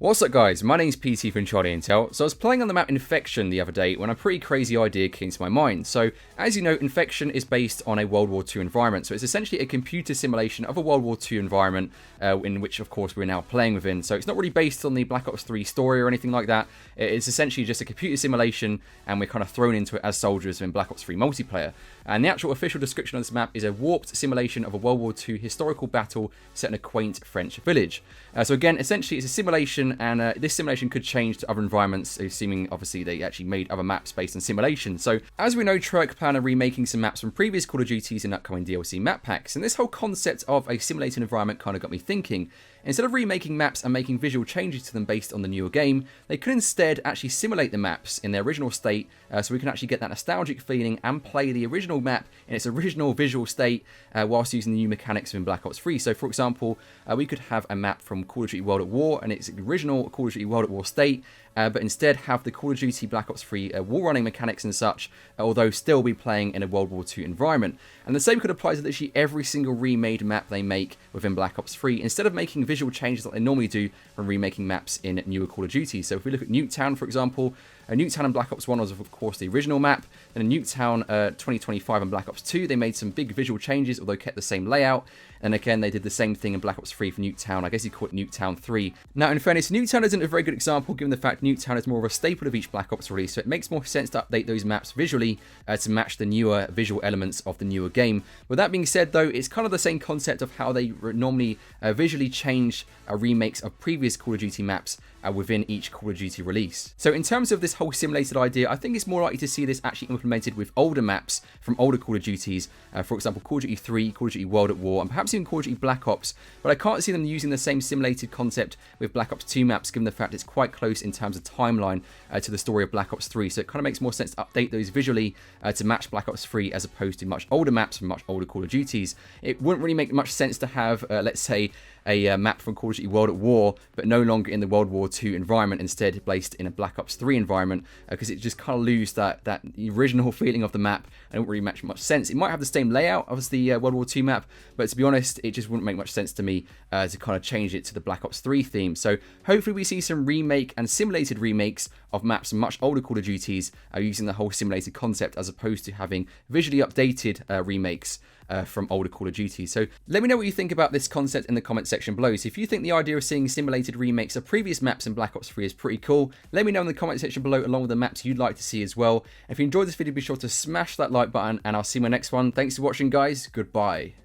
What's up guys, my name's Petey from Charlie Intel. So I was playing on the map Infection the other day when a pretty crazy idea came to my mind. So as you know, Infection is based on a World War II environment. So it's essentially a computer simulation of a World War II environment in which of course we're now playing within. So it's not really based on the Black Ops 3 story or anything like that. It's essentially just a computer simulation and we're kind of thrown into it as soldiers in Black Ops 3 multiplayer. And the actual official description of this map is a warped simulation of a World War II historical battle set in a quaint French village. So again, essentially it's a simulation, and this simulation could change to other environments, assuming obviously they actually made other maps based on simulation. So as we know, Treyarch plan on remaking some maps from previous Call of Duties in upcoming DLC map packs, and this whole concept of a simulated environment kind of got me thinking. Instead of remaking maps and making visual changes to them based on the newer game, they could instead actually simulate the maps in their original state, so we can actually get that nostalgic feeling and play the original map in its original visual state whilst using the new mechanics in Black Ops 3. So for example, we could have a map from Call of Duty World at War and its original Call of Duty World at War state, but instead have the Call of Duty Black Ops 3 wall running mechanics and such, although still be playing in a World War II environment. And the same could apply to literally every single remade map they make within Black Ops 3, instead of making visual changes that they normally do when remaking maps in newer Call of Duty. So if we look at Nuketown, for example, Nuketown and Black Ops 1 was of course the original map, then in Nuketown 2025 and Black Ops 2 they made some big visual changes, although kept the same layout. And again, they did the same thing in Black Ops 3 for Nuketown. I guess you call it Nuketown 3. Now, in fairness, Nuketown isn't a very good example, given the fact Nuketown is more of a staple of each Black Ops release, so it makes more sense to update those maps visually to match the newer visual elements of the newer game. With that being said, though, it's kind of the same concept of how they normally visually change remakes of previous Call of Duty maps within each Call of Duty release. So in terms of this whole simulated idea, I think it's more likely to see this actually implemented with older maps from older Call of Duties, for example, Call of Duty 3, Call of Duty World at War, and perhaps even Call of Duty Black Ops, but I can't see them using the same simulated concept with Black Ops 2 maps, given the fact it's quite close in terms of timeline to the story of Black Ops 3, so it kind of makes more sense to update those visually to match Black Ops 3 as opposed to much older maps from much older Call of Duties. It wouldn't really make much sense to have, let's say, a map from Call of Duty World at War, but no longer in the World War II environment, instead placed in a Black Ops 3 environment, because it just kind of lose that original feeling of the map, and it wouldn't really make much sense. It might have the same layout as the World War II map, but to be honest, it just wouldn't make much sense to me to kind of change it to the Black Ops 3 theme. So hopefully we see some remake and simulated remakes of maps from much older Call of Duties using the whole simulated concept, as opposed to having visually updated remakes from older Call of Duty. So let me know what you think about this concept in the comment section below. So if you think the idea of seeing simulated remakes of previous maps in Black Ops 3 is pretty cool, let me know in the comment section below, along with the maps you'd like to see as well. If you enjoyed this video, be sure to smash that like button, and I'll see you in my next one. Thanks for watching guys, goodbye.